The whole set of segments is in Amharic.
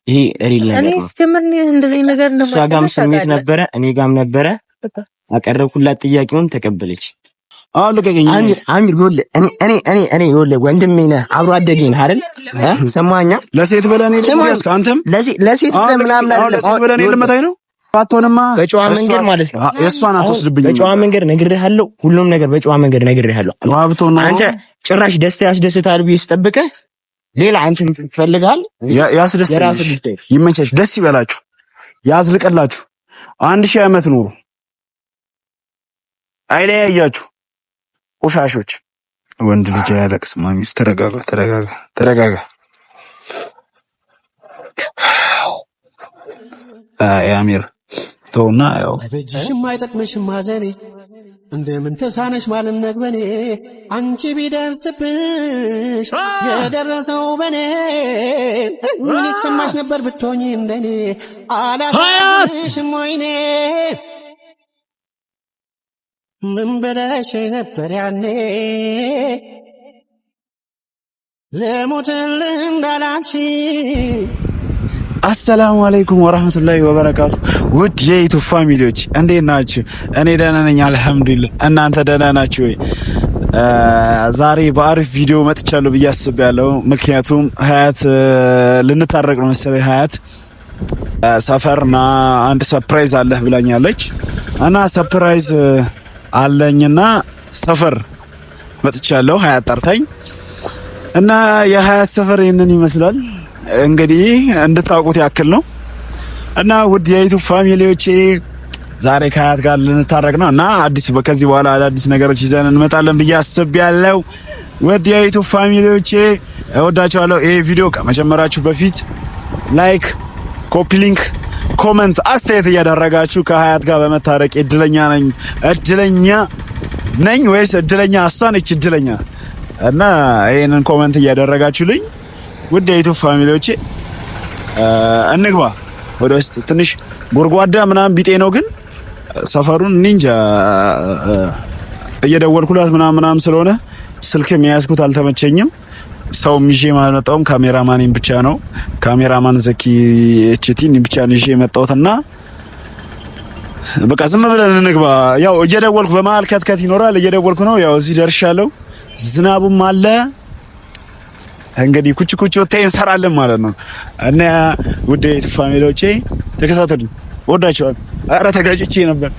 ይሄ ሪል ነገር ነው። እኔ ጀመርን እንደዚህ ነገር እሷ ጋም ስሜት ነበረ፣ እኔ ጋም ነበረ። አቀረብኩላት፣ ጥያቄውን ተቀበለች። አዎ ልቀቀኝ። አሚር እኔ ወንድሜ ነህ፣ አብሮ አደጌ ነህ አይደል? ሰማኛ ለሴት ብለህ እኔ ልምታስከ አንተም ለሴት ብለህ ምናምን አይደለም። ለሴት ብለህ እኔ ልመታኝ ነው? አትሆንማ። በጨዋ መንገድ ማለት ነው። የእሷን አትወስድብኝ። በጨዋ መንገድ ነግሬሃለሁ፣ ሁሉም ነገር በጨዋ መንገድ ነግሬሃለሁ። አንተ ጭራሽ ደስታ ያስደስታል ብዬ ስጠብቅህ ሌላ አንተን ትፈልጋል። ያስደስታል። ይመቻች፣ ደስ ይበላችሁ፣ ያዝልቀላችሁ፣ 1000 ዓመት ኑሩ፣ አይለያያችሁ። ቆሻሾች። ወንድ ልጅ አያለቅስም። ማሚስ ተረጋጋ። አሚር ተውና፣ ያው በእጅሽም አይጠቅምሽም ማዘኔ እንደምን ተሳነሽ ማለት ነግበኔ አንቺ ቢደርስብሽ የደረሰው በኔ ምን ይሰማሽ ነበር ብትሆኚ እንደኔ አላሳዝንሽም ወይኔ ምን ብለሽ ነበር ያኔ ለሞትልህ እንዳላንቺ። አሰላሙ አለይኩም ወራህመቱላሂ ወበረካቱ። ውድ የዩቲዩብ ፋሚሊዎች እንዴት ናችሁ? እኔ ደህና ነኝ አልሐምዱሊላህ። እናንተ ደህና ናችሁ ወይ? ዛሬ በአሪፍ ቪዲዮ መጥቻለሁ ብዬ አስቤያለሁ። ምክንያቱም ሀያት ልንታረቅ ነው መሰለኝ። ሀያት ሰፈርና አንድ ሰርፕራይዝ አለህ ብላኛለች እና ሰርፕራይዝ አለኝና ሰፈር መጥቻለሁ። ሀያት ጠርታኝ እና የሀያት ሰፈር ይሄንን ይመስላል። እንግዲህ እንድታውቁት ያክል ነው። እና ውድ የዩቲዩብ ፋሚሊዎቼ ዛሬ ከሀያት ጋር ልንታረቅ ነው እና ከዚህ በኋላ አዳዲስ ነገሮች ይዘን እንመጣለን ብዬ አስቤያለሁ። ውድ የዩቲዩብ ፋሚሊዎቼ እወዳችኋለሁ። ይሄ ቪዲዮ ከመጀመራችሁ በፊት ላይክ፣ ኮፒ ሊንክ፣ ኮመንት አስተያየት እያደረጋችሁ ከሀያት ጋር በመታረቅ እድለኛ ነኝ ወይስ እድለኛ እሷ ነች እድለኛ? እና ይሄንን ኮመንት እያደረጋችሁልኝ ውድ የዩቲዩብ ፋሚሊዎቼ እንግባ ወደ ውስጥ። ትንሽ ጎርጓዳ ምናምን ቢጤ ነው ግን ሰፈሩን እንጃ እየደወልኩላት ምናምን ስለሆነ ስልክ የሚያዝኩት አልተመቸኝም። ሰው ይዤ ማለጣውም ካሜራማኔን ብቻ ነው። ካሜራማን ዘኪ ኤችቲን ብቻ ነው ይዤ የመጣሁትና በቃ ዝም ብለን እንግባ። ያው እየደወልኩ በመሀል ከትከት ይኖራል። እየደወልኩ ነው። ያው እዚህ ደርሻለሁ። ዝናቡም አለ። እንግዲህ ኩቺ ወጣ እንሰራለን ማለት ነው። እና ውድ ፋሚሊዎቼ ተከታተሉ፣ ወዳችኋለሁ። ኧረ ተጋጭቼ ነበር።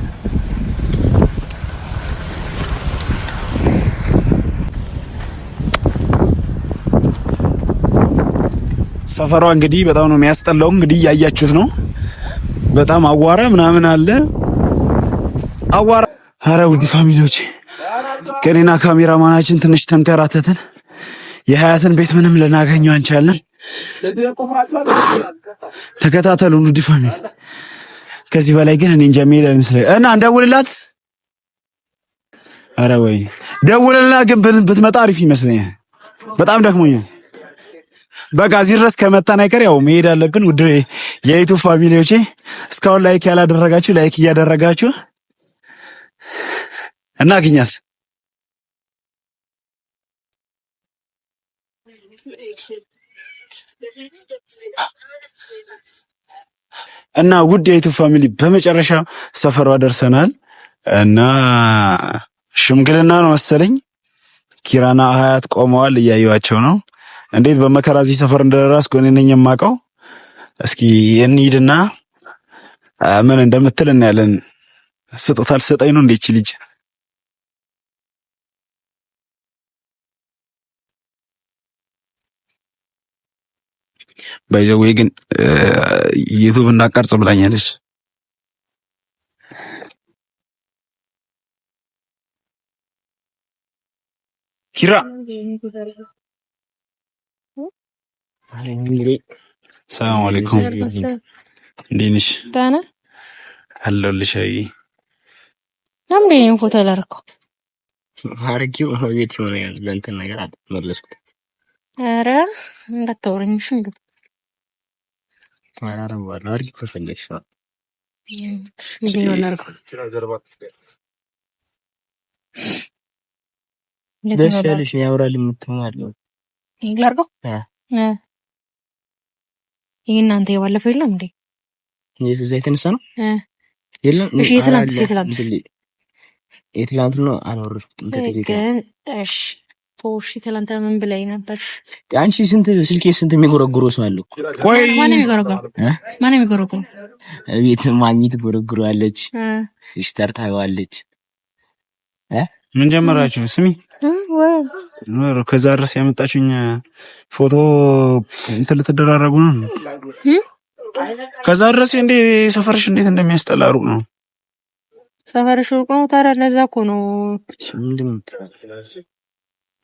ሰፈሯ እንግዲህ በጣም ነው የሚያስጠላው። እንግዲህ እያያችሁት ነው። በጣም አዋራ ምናምን አለ። አዋራ። ኧረ ውድ ፋሚሊዎቼ ከኔና ካሜራማናችን ትንሽ ተንከራተተን የሀያትን ቤት ምንም ልናገኘው አንቻለን። ተከታተሉ ውድ ፋሚሊ። ከዚህ በላይ ግን እኔ እንጃ ሜል አይመስለኝም። እና እንደውልላት። ኧረ ወይ ደውልላት ግን ብትመጣ አሪፍ ይመስለኛል። በጣም ደክሞኛል። በቃ እዚህ ድረስ ከመጣን አይቀር ያው መሄድ አለብን። ውድ የዩቲዩብ ፋሚሊዎቼ እስካሁን ላይክ ያላደረጋችሁ ላይክ እያደረጋችሁ እናግኛት። እና ውድ የዩቲዩብ ፋሚሊ በመጨረሻ ሰፈሯ ደርሰናል እና ሽምግልና ነው መሰለኝ። ኪራና ሀያት ቆመዋል፣ እያዩዋቸው ነው። እንዴት በመከራ እዚህ ሰፈር እንደደረስኩ እኔ ነኝ የማውቀው። እስኪ እንሂድና ምን እንደምትል እናያለን። ስጦታ ልትሰጠኝ ነው እንዴ እቺ ልጅ? ባይዘው ግን ዩቲዩብ እንዳቀርጽ ብላኛለች። ኪራ ሰላም አለይኩም። እንዴት ነሽ? ደህና አለሁልሽ። አይ ለምንድን ነው ፎቶ ያላረከው? አርጊው ቤት ይሆናል ለእንትን ነገር አትመለስኩት። ኧረ እንዳታወራኝሽ እንዴ? አራራም ባላ አርጊ ከፈለግሽ ነው። እንዴ ነው ያላረከው? ደስ ያለሽ ያወራል የምትሆናለው። ይላርገው ይሄን አንተ የባለፈው የለም እንዴ? እዛ የተነሳ ነው የለም። እሺ የትላንት ነው አላወረድኩትም። ግን እሺ ቶሽ ትላንት ምን ብለኝ ነበር? አንቺ ስልኬ ስንት የሚጎረጉረው ሰው አለ? ቆይ ማን የሚጎረጉረው? ቤት ማግኘት ጎረጉረዋለች፣ ሲስተር ታይዋለች። ምን ጀመራችሁ? ስሚ ከዛ ድረስ ያመጣችሁኝ ፎቶ እንትን ልትደራረጉ ነው? ከዛ ድረስ እንዴ ሰፈርሽ እንዴት እንደሚያስጠላ ሩቅ ነው። ሰፈርሽ ሩቅ ነው። ታዲያ ለዛ እኮ ነው።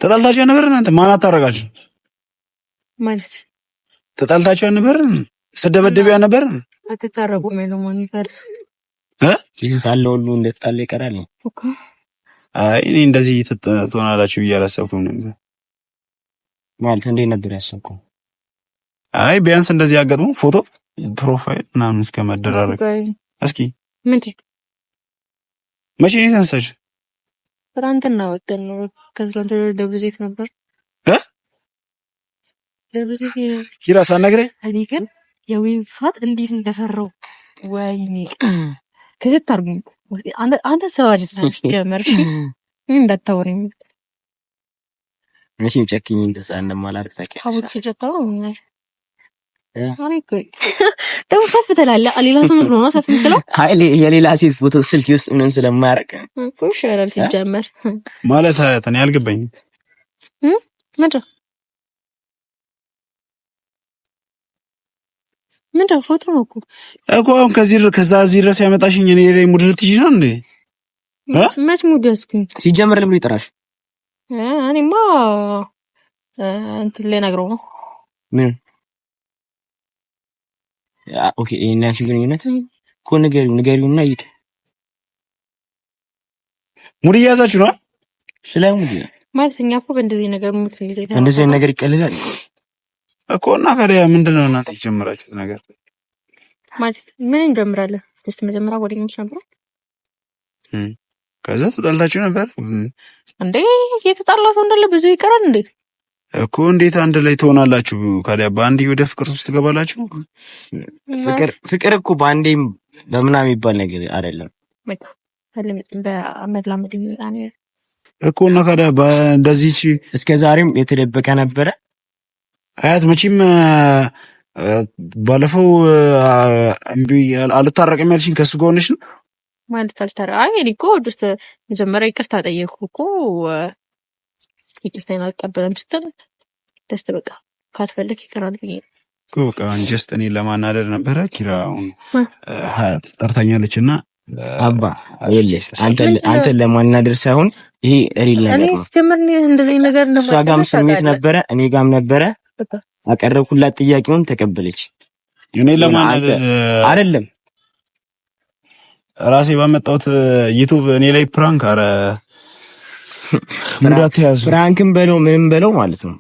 ተጣልታችሁ ነበር እናንተ? ማን አታረጋችሁ ማለት ተጣልታችሁ ነበር? ስደበደቢያ ነበር? አትታረቁ ማለት ይፈር ይታለ ሁሉ እንደተጣለ ይቀራል እኮ። አይ እኔ እንደዚህ ትሆናላችሁ ብዬ አላሰብኩም ነበር። ማለት እንዴት ነበር ያሰብከው? አይ ቢያንስ እንደዚህ ያጋጥሙ ፎቶ ፕሮፋይል ምናምን እስከመደራረግ። እስኪ ምንድን መቼ ነው የተነሳችው? ትናንትና ወጥተን ነው። ከትናንት ደብረ ዘይት ነበር ደብረ ዘይት ኪራ ሳትነግረኝ። እኔ ግን የዌብ ሰዓት እንዴት እንደፈራው ወይኔ ከዚህ ታርጉኝ። አንተ ሰው አይደለም ጀመርሽ እንዳታወሪኝ። መቼም ጨክኝ እንደዛ እንደማላርፍ ታውቂያለሽ። አውጭ ጀታው ነው አሬ ቆይ ደው ሰፍ ትላለህ። ሌላ ሰው መስሎ ነው ሰፍ የምትለው። አይ የሌላ ሴት ፎቶ ስልክ ውስጥ ምን ስለማያርቅ እኮ ይሻላል ሲጀመር ማለት እኔ አልገባኝም። ምንድን ፎቶ ነው እኮ አሁን ከዛ እዚህ ድረስ ያመጣሽኝ እኔ ላይ ሙድ ልትይዥ ነው እንዴ? መች ሙድ ያስኩኝ ሲጀመር ለምን ይጠራሽ? እኔማ እንትን ልነግረው ነው። ምን ኦኬ እና ያንቺ ግንኙነት እኮ ንገሪውና ይሄድ። ሙድ እያዛችሁ ነው? ስለ ሙድ ማለት እኛ እኮ በእንደዚህ ነገር ሙድ ስንይዘኝ እንደዚህ ነገር ይቀልላል እኮ። እና ካዲያ ምንድነው እናንተ የጀመራችሁት ነገር? ማለት ምን እንጀምራለን? እስቲ መጀመሪያ ጓደኞች ነበር፣ ከዛ ተጣልታችሁ ነበር እንዴ? የተጣላ ሰው እንዳለ ብዙ ይቀራል እንዴ? እኮ እንዴት አንድ ላይ ትሆናላችሁ? ካዲያ በአንዴ ወደ ፍቅር ውስጥ ትገባላችሁ? ፍቅር እኮ በአንዴ በምናምን የሚባል ነገር አይደለም። በቃ በመላመድ የሚመጣ እኮ። እና ካዲያ እንደዚህ እስከ ዛሬም የተደበቀ ነበረ። አያት መቼም ባለፈው እምቢ አልታረቅም ያልሽኝ ከሱ ጋር ሆነሽ ነው ማለት አልታረቅ። አይ እኔ እኮ መጀመሪያ ይቅርታ ጠየቅኩ እኮ ይቅርታዬን አልቀበለም ስትል ደስ በቃ ካትፈልግ ይቀራል ብዬ እኮ በቃ ጀስት እኔ ለማናደር ነበረ። ኪራ አሁን ሀያት ጠርታኛለችና አባ ይልስ አንተ ለማናደር ሳይሆን ይሄ ሪል ነገር ነው። እኔ ሲጀምር እንደዚህ ነገር እሷ ጋርም ስሜት ነበረ፣ እኔ ጋርም ነበረ። አቀረብኩላት፣ ጥያቄውን ተቀበለች። እኔ ለማናደር አይደለም ራሴ ባመጣሁት ዩቲዩብ እኔ ላይ ፕራንክ አረ ምንዳት ያዝ ፍራንክም በለው ምንም በለው ማለት ነው።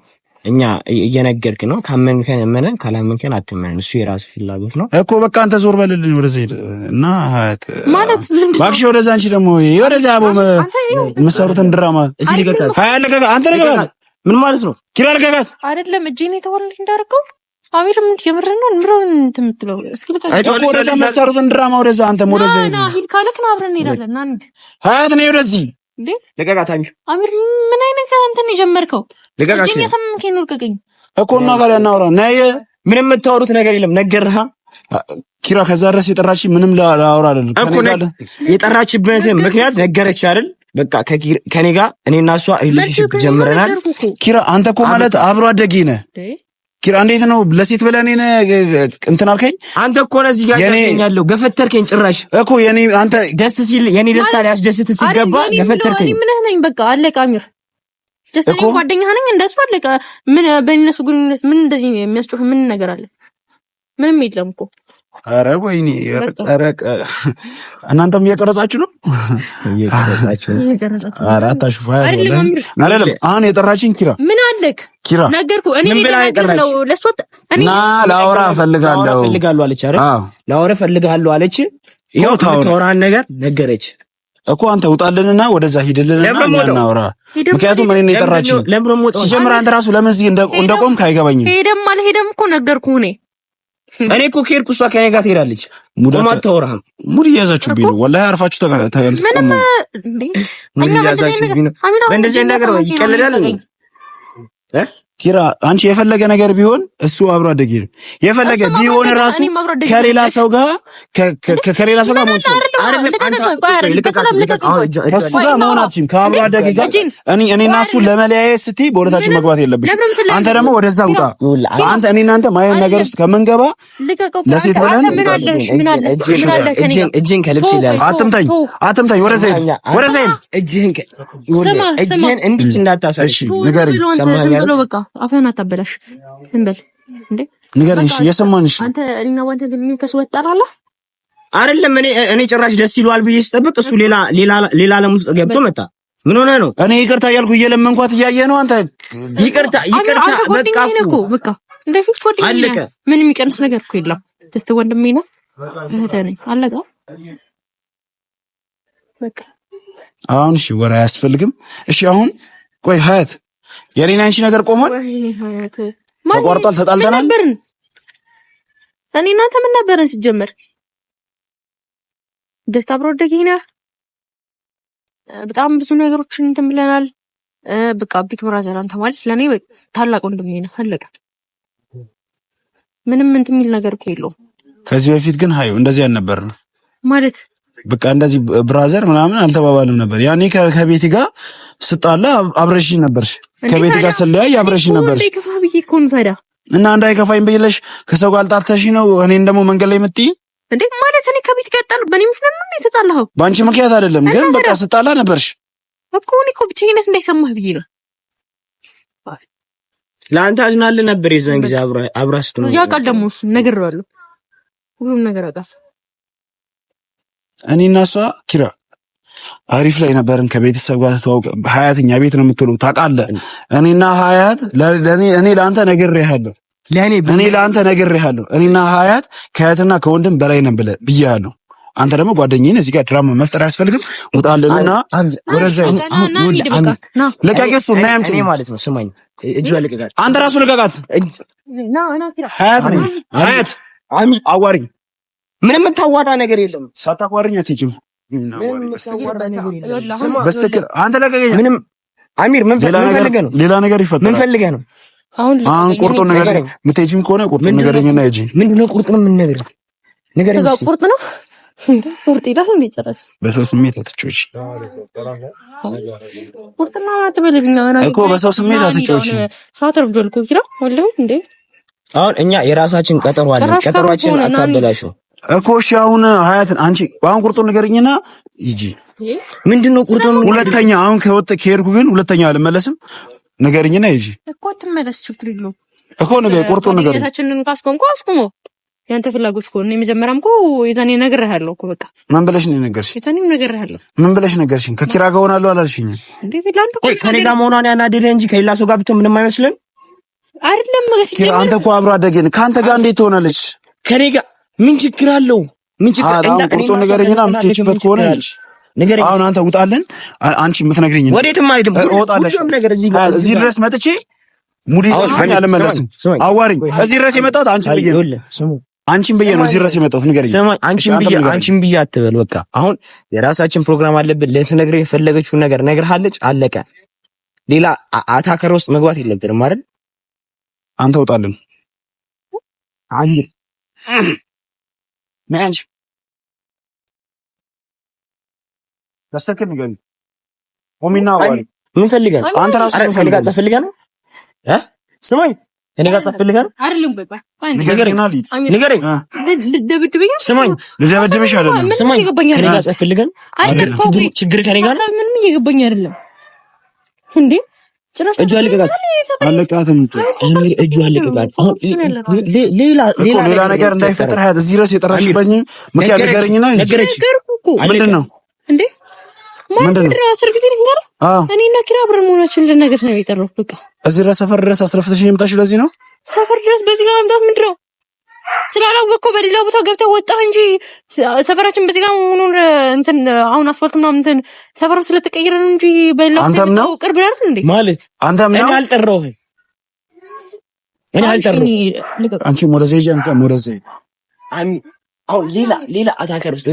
እኛ እየነገርክ ነው። ካመንከን እመነን፣ ካላመንከን አትመነን። እሱ የራሱ ፍላጎት ነው እኮ። በቃ አንተ ዞር በልልኝ ወደዛ ሄድ እና ሀያት ማለት ባክሽ ወደዛ። አንቺ ደግሞ ወደዛ አቦ መሰሩትን ድራማ እዚህ ልቀቃት። ሀያት አንተ ልቀቃት። ምን ማለት ነው? ኪራ ልቀቃት። አይደለም እጄን የተወል እንዳደረገው አሚርም የምርን ነው ምሮን እንትምትለው። እስኪ ልቀቃት እኮ ወደዛ መሰሩትን ድራማ ወደዛ። አንተ ወደዛ ሄድ ና ሂድ ካለክ ነው አብረን እንሄዳለን። አንድ ሀያት ነው ወደዚህ እንዴ ልቀቃት። አሚር ምን አይነት አንተን የጀመርከው? ልቀቃት። እጄን ያሰምከኝ ነው ልቀቀኝ እኮ። እና ጋር እናውራ ነይ። ምንም የምታወሩት ነገር የለም። ነገርሃ ኪራ ከዛ ድረስ የጠራች ምንም ላውራ አይደለም እኮ። የጠራችበት ምክንያት ነገረች አይደል? በቃ ከኔ ጋር እኔና እሷ ሪሌሽንሺፕ ጀምረናል። ኪራ አንተ እኮ ማለት አብሮ አደጌ ነህ። ኪራ እንዴት ነው ለሴት ብለህ እኔን እንትን አልከኝ? አንተ እኮ ነው እዚህ ጋር ያገኛለሁ። ገፈተርከኝ ጭራሽ እኮ የኔ አንተ ደስ ሲል የኔ ደስታ ላይ አስደስት ሲገባ ገፈተርከኝ። እኔ ምን ነኝ? በቃ አለቀ። አሚር ደስ ነኝ፣ ጓደኛህ ነኝ። እንደሱ አለቀ። ምን በእነሱ ግንኙነት ምን እንደዚህ የሚያስጮህ ምን ነገር አለ? ምንም የለም እኮ። ኧረ ወይኔ ኧረ እናንተም እየቀረጻችሁ ነው? እየቀረጻችሁ ኧረ አታሽፉ። አይደለም አሁን የጠራችኝ ኪራ ምን አለክ? ኪራ ነገርኩህ። እኔ ነው ለሷት እና ላውራ ፈልጋለሁ አለች አይደል? ላውራ ፈልጋለሁ አለች። ይኸው ታወራን ነገር ነገረች እኮ። አንተ ውጣልንና ወደዛ ሂድልንና እናውራ። ምክንያቱም እኔ ነው የጠራችኝ። ሲጀምር አንተ ራሱ ለምን እዚህ እንደቆምክ አይገባኝም። ሄደም አልሄደም እኮ ነገርኩህ እኔ እኔ እኮ ከሄድኩ እሷ ከኔ ጋር ትሄዳለች። ቆማ አታወራህም። ሙድ እያዛችሁብኝ ነው ወላሂ። አርፋችሁ ምንም እንዴ እኛ በእንደዚህ ነገር ይቀልዳል ኪራ አንቺ የፈለገ ነገር ቢሆን እሱ አብሮ አደጌ ነው። የፈለገ ቢሆን ራሱ ከሌላ ሰው ጋር ሞት እሱ ጋር መሆናችን ከአብሮ አደጌ ጋር እኔና እሱ ለመለያየት ስትይ በሁለታችን መግባት የለብሽም። አንተ ደግሞ ወደዛ ውጣ። አንተ እኔና አንተ ማየን ነገር ውስጥ ከምንገባ ለሴት ብለን እጅን ከልብስ ይላል። አትምታኝ። ወደዛ እጅን እንዲች እንዳታሳሽ ንገረኝ። ሰማኸኝ? በቃ አፈና ታበላሽ እንበል እንዴ ንገረኝ። እሺ የሰማንሽ አንተ እኔና ዋንተ ግን ከሱ ወጣራላ አይደለም። እኔ ጭራሽ ደስ ይለዋል ብዬ ስጠብቅ እሱ ሌላ ዓለም ውስጥ ገብቶ መጣ። ምን ሆነ ነው? እኔ ይቅርታ እያልኩ እየለመንኳት እያየህ ነው አንተ። ይቅርታ በቃ እንደፊት ጓደኛዬ አለቀ። ምንም የሚቀንስ ነገር እኮ የለም። ደስተ ወንድሜ ነው እህቴ ነኝ። አለቀ በቃ። አሁን እሺ ወሬ አያስፈልግም። እሺ አሁን ቆይ ሀያት የኔና አንቺ ነገር ቆሟል? ተቋርጧል? ተጣልተናል? እኔ እናንተ ምን ነበርን ሲጀመር? ደስታ አብሮ ደጊና በጣም ብዙ ነገሮችን እንትን ብለናል። በቃ ቢግ ብራዘር አንተ ማለት ለኔ ታላቅ ወንድሜ ነው። አለቀ። ምንም እንትን የሚል ነገር እኮ የለውም። ከዚህ በፊት ግን ሀዩ እንደዚህ አልነበርንም ማለት በቃ እንደዚህ ብራዘር ምናምን አልተባባልም ነበር። ያኔ ከቤት ጋር ስጣላ አብረሽኝ ነበርሽ። ከቤት ጋር ስለያይ አብረሽኝ ነበርሽ። እና እንዳይከፋኝ ብለሽ ከሰው ጋር አልጣልተሽ ነው እኔን ደግሞ መንገድ ላይ የምትይ እንዴ? ማለት እኔ ከቤት ጋር ጣል በእኔ ምክንያት ነው የተጣላኸው? በአንቺ ምክንያት አይደለም፣ ግን በቃ ስጣላ ነበርሽ እኮ። እኔ እኮ ብቻዬነት እንዳይሰማህ ብዬ ነው። ለአንተ አዝናለሁ ነበር የዛን ጊዜ አብራስ ነው ያውቃል። ደግሞ እሱ ነግሬዋለሁ፣ ሁሉም ነገር አውቃል። እኔና እሷ ኪራ አሪፍ ላይ ነበርን። ከቤተሰብ ጋር ተዋውቀ ሀያትኛ ቤት ነው የምትውለው ታውቃለህ። እኔና ሀያት እኔ ለአንተ ነግሬሃለሁ። እኔ ለአንተ ነግሬሃለሁ። እኔና ሀያት ከሀያትና ከወንድም በላይ ነን ብዬሃለሁ። አንተ ደግሞ ጓደኛዬን እዚህ ጋር ድራማ መፍጠር አያስፈልግም። ውጣልንና ወደዛ ለቃቂ እሱ እና ያምጪ ማለት ነው። ስማኝ፣ እጁ ልቀቃት። አንተ ራሱ ልቀቃት። ሀያት አዋሪኝ። ምንም የምታዋራ ነገር የለም። ሳታዋሪኝ አትሄጂም። በስተክር አንተ ለቀቀኝ። ምንም አሚር ምን ፈልገህ ነው? ሌላ ነገር ይፈጠራል። ምን ፈልገህ ነው? አሁን ቁርጡ ነገር የምትሄጂም ከሆነ ቁርጡ ነገርኝና ሂጂ። ምንድነው ቁርጡ ነው? ምን ነገር ነገር ስጋ ቁርጥ ነው? ቁርጥ ይላል እንዴ? ጨረስ በሰው ስሜት አትጮች ቁርጥና አትበለብኛ እኮ በሰው ስሜት አትጮች። ሳተር ዶልኩ ይራ ወለው እንዴ? አሁን እኛ የራሳችን ቀጠሮ አለ። ቀጠሯችን አታበላሹ እኮ። እሺ አሁን ሀያትን አንቺ አሁን ቁርጡን ንገረኝና ሂጂ። ምንድነው ቁርጡን? ሁለተኛ አሁን ከሄድኩ ግን ሁለተኛ አልመለስም። ንገረኝና ሂጂ እኮ። ትመለስ ችግር የለውም እኮ። ቁርጡን ንገረኝ። የታችንን ካስቆምኩ አስቆሞ ያንተ ፍላጎት እኮ ነው። የመጀመሪያም እኮ የዛኔ ነግሬሃለሁ እኮ። በቃ ምን ብለሽ ነው የነገርሽኝ? የዛኔም ነግሬሃለሁ። ምን ብለሽ ነገርሽኝ? ከኪራ ጋር ሆናለሁ አላልሽኝም እንዴ? ቢላንተ ቆይ ከኔ ጋር መሆኗን ያናደደ እንጂ ከሌላ ሰው ጋር ብትሆን ምንም አይመስልም አይደለም? ኪራ አንተ እኮ አብሮ አደገን። ከአንተ ጋር እንዴት ትሆናለች? ከኔ ጋር ምን ችግር አለው? ምን ችግር አለው? ቁርጡን ንገረኝና የምትሄጂበት ከሆነ ንገረኝ። አሁን አንተ ውጣልን። አንቺ የምትነግሪኝ ነው። ወዴትም አይደለም። እወጣለሽ። እዚህ ድረስ መጥቼ ሙዲ ሰስኝ አልመለስም። አዋሪኝ። እዚህ ድረስ የመጣሁት አንቺን ብዬ ነው። አንቺን ብዬ ነው እዚህ ድረስ የመጣሁት። ንገረኝ። አንቺን ብዬ አትበል። በቃ አሁን የራሳችን ፕሮግራም አለብን። ልትነግረኝ የፈለገችውን ነገር ነግርሃለች። አለቀ። ሌላ አታከር ውስጥ መግባት የለብንም አይደል? አንተ ውጣልን። ማንሽ ለስተከን ንገረኝ። ኦሚና ዋሪ ምን ፈልገህ? አንተ ራስህ ምን ፈልገህ ነው? ስማኝ፣ እኔ ጋር ፈልገህ ነው አይደለም? ንገረኝ። ልደብድብኝ? ስማኝ፣ ልደብድብሽ አይደለም። ስማኝ፣ እኔ ጋር ፈልገህ ነው? ችግር ከኔ ጋር ምንም እየገባኝ አይደለም እንዴ? እጁ አለቀቃት። አለቃትም እጁ አለቀቃት። ሌላ ነገር እንዳይፈጠር ሀያት እዚህ ድረስ የጠራሽበኝ ምክንያት ንገረኝና ምንድን ነው እንዴ? ምንድን ነው? አስር ጊዜ ልንገር። እኔና ኪራ አብረን መሆናችን ልነግር ነው የጠራው። በቃ እዚህ ድረስ ሰፈር ድረስ አስረፍተሽ የምታሽ ለዚህ ነው? ሰፈር ድረስ በዚህ ጋር መምጣት ምንድን ነው? ስላላወቅኩ በሌላ ቦታ ገብተህ ወጣህ እንጂ ሰፈራችን በዚህ ጋር መሆኑን እንትን አሁን አስፋልት ምናምን እንትን ሰፈሩ ስለተቀየረ ነው እንጂ በሌላ ቦታ ቅርብ አይደል እንዴ? ማለት አንተም ነው እኔ አልጠራሁህም። እኔ አልጠራሁም። አንቺ ወደዚህ ሂጂ፣ አንተ ወደዚህ አሁን ሌላ አታከር ውስጥ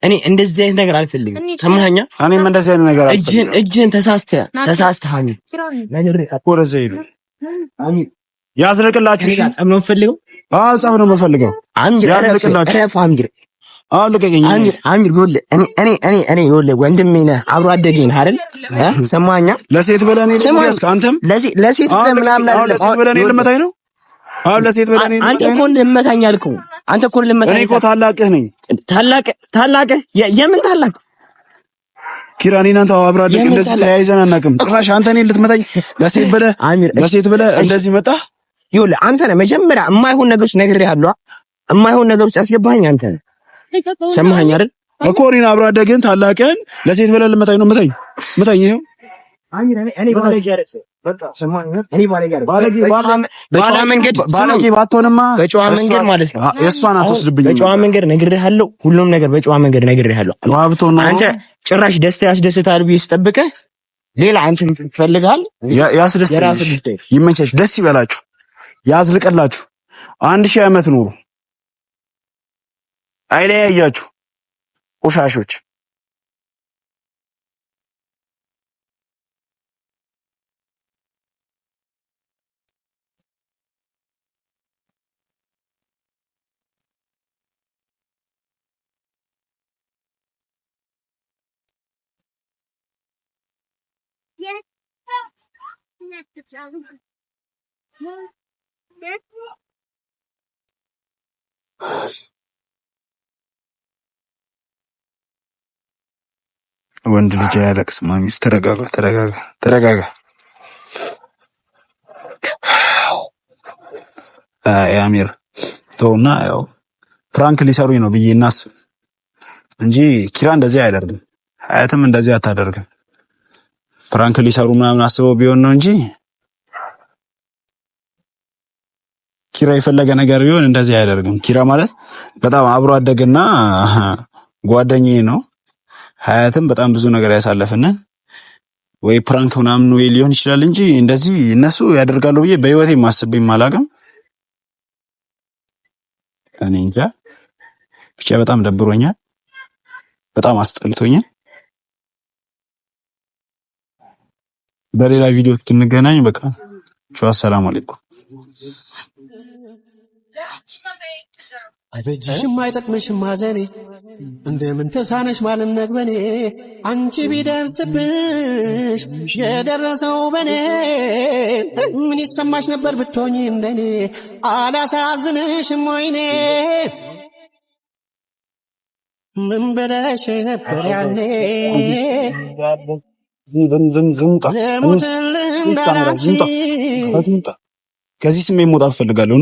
እኔ እንደዚህ አይነት ነገር አልፈልግም። ሰማኸኛ? እኔም እንደዚህ አይነት ነገር አልፈልግም። እጅን ተሳስተሃል። ወደዚህ ሂዱ። ያዝልቅላችሁ። እሺ ጸብ ነው የምፈልገው። አዎ ጸብ ነው የምፈልገው። ያዝልቅላችሁ። ልቀቀኝ። አሚር ይኸውልህ፣ እኔ ይኸውልህ ወንድሜ ነህ፣ አብሮ አደጌ ነህ አይደል? ሰማኸኛ? ለሴት ብለህ እኔ ልትያዝክ አንተም ለሴት ብለህ ምናምን አይደለም። ለሴት ብለህ እኔ ልመታኝ ነው? ለሴት ብለህ እኔ አንተ እኮ ልመታኝ አልከው። አንተ እኮ ልመታኝ። እኔ እኮ ታላቅህ ነኝ። ታላቅህ? የምን ታላቅ? ኪራ፣ እኔ እናንተ አብሮ አደግ እንደዚህ ተያይዘን አናውቅም። ጭራሽ አንተ እኔን ልትመታኝ ለሴት ብለህ እንደዚህ መጣህ? ይኸውልህ አንተ ነህ መጀመሪያ የማይሆን ነገሮች ነግሬሃለሁ። የማይሆን ነገሮች ያስገባኸኝ አንተ ነህ። ሰማኸኝ አይደል? እኮ እኔን አብሮ አደግን ታላቅህን ለሴት ብለህ ልመታኝ ነው? ምታኝ። ይኸው በጨዋ መንገድ ባትሆንማ በጨዋ መንገድ ማለት ነው። የእሷን አትወስድብኝ። በጨዋ መንገድ ነግሬሃለሁ። ሁሉም ነገር በጨዋ መንገድ ነግሬሃለሁ። አንተ ጭራሽ ደስታ ያስደስታል ብዬ ስጠብቅህ ሌላ አንተን ትፈልጋለህ። ያስደስታል። ይመቻች፣ ደስ ይበላችሁ፣ ያዝልቀላችሁ፣ 1000 ዓመት ኑሩ፣ አይለያያችሁ ቆሻሾች። ወንድ ልጅ አያለቅስም። ማሚስ ተረጋጋ። አሚር ተውና፣ ያው ፍራንክ ሊሰሩኝ ነው ብዬ እናስብ እንጂ ኪራ እንደዚህ አያደርግም። ሀያትም እንደዚህ አታደርግም። ፍራንክ ሊሰሩ ምናምን አስበው ቢሆን ነው እንጂ ኪራ የፈለገ ነገር ቢሆን እንደዚህ አያደርግም። ኪራ ማለት በጣም አብሮ አደግና ጓደኛዬ ነው። ሀያትም በጣም ብዙ ነገር ያሳለፍን ወይ ፕራንክ ምናምን ወይ ሊሆን ይችላል እንጂ እንደዚህ እነሱ ያደርጋሉ ብዬ በህይወቴ ማስበኝ አላውቅም። እኔ እንጃ ብቻ በጣም ደብሮኛል፣ በጣም አስጠልቶኛል። በሌላ ቪዲዮ እስክንገናኝ በቃ ቻው፣ ሰላም አለይኩም። አይበጅሽም አይጠቅምሽም ማዘኔ እንደምን ተሳነሽ ማለት ነግበኔ አንቺ ቢደርስብሽ የደረሰው በኔ ምን ይሰማሽ ነበር ብትሆኚ እንደኔ አላሳዝንሽም ወይኔ ምን ብለሽ ነበር ያኔ ከዚህ ስሜት መውጣት ፈልጋለሁ።